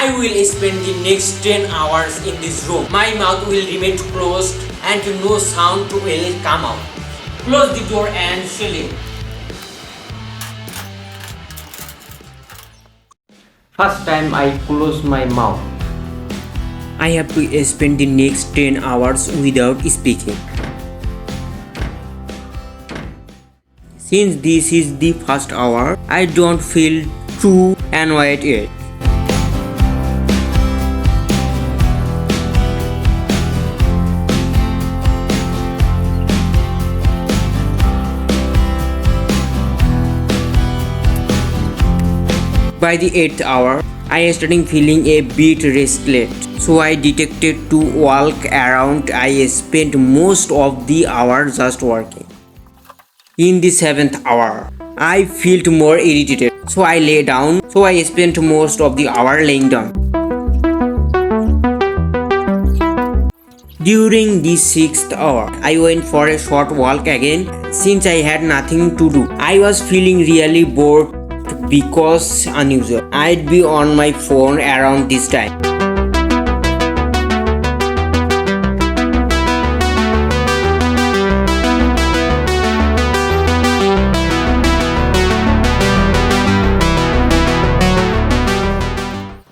I will spend the next 10 hours in this room. My mouth will remain closed and no sound will come out. Close the door and chill in. First time I close my mouth. I have to spend the next 10 hours without speaking. Since this is the first hour, I don't feel too annoyed yet. By the 8th hour, I started feeling a bit restless, so I decided to walk around. I spent most of the hour just working. In the 7th hour, I felt more irritated, so I lay down. So I spent most of the hour laying down. During the 6th hour, I went for a short walk again. Since I had nothing to do, I was feeling really bored because unusual. I'd be on my phone around this time.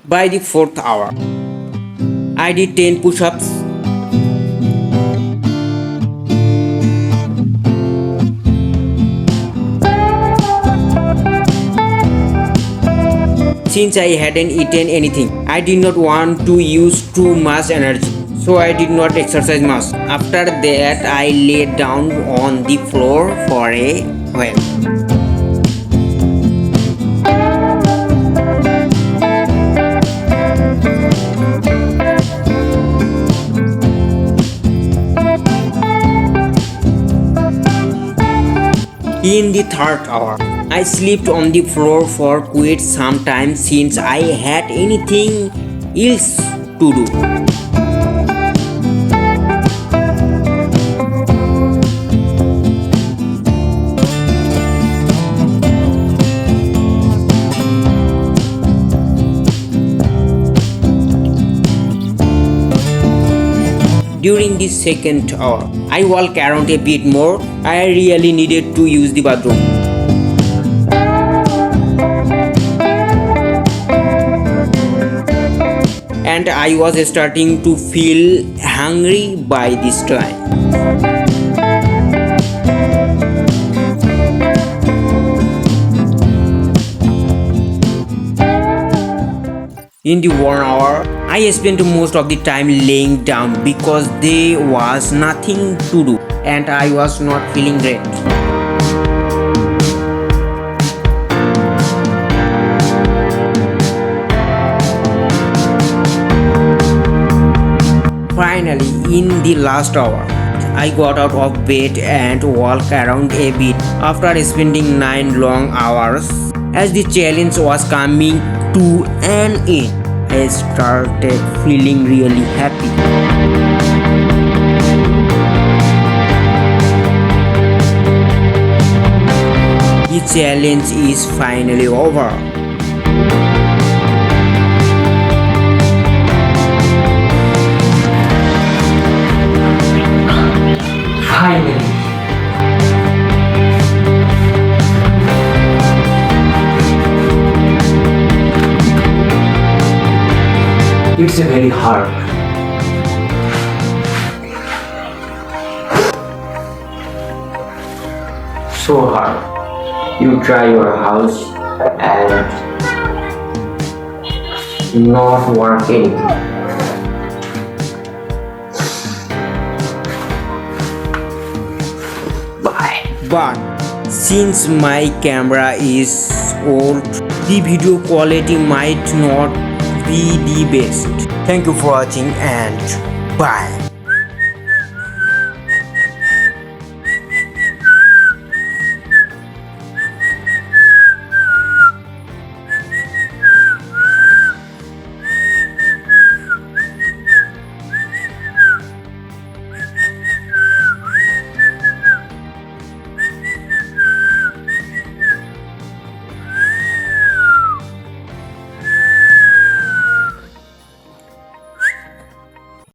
By the 4th hour, I did 10 push-ups. Since I hadn't eaten anything, I did not want to use too much energy, so I did not exercise much. After that, I laid down on the floor for a while. In the 3rd hour, I slept on the floor for quite some time since I had anything else to do. During the 2nd hour, I walked around a bit more. I really needed to use the bathroom. And I was starting to feel hungry by this time. In the 1 hour, I spent most of the time laying down because there was nothing to do and I was not feeling great. Finally, in the last hour, I got out of bed and walked around a bit. After spending 9 long hours, as the challenge was coming to an end, I started feeling really happy. The challenge is finally over. Finally. It's very hard. So hard. You try your house and not working. Bye. But since my camera is old, the video quality might not be the best. Thank you for watching and bye.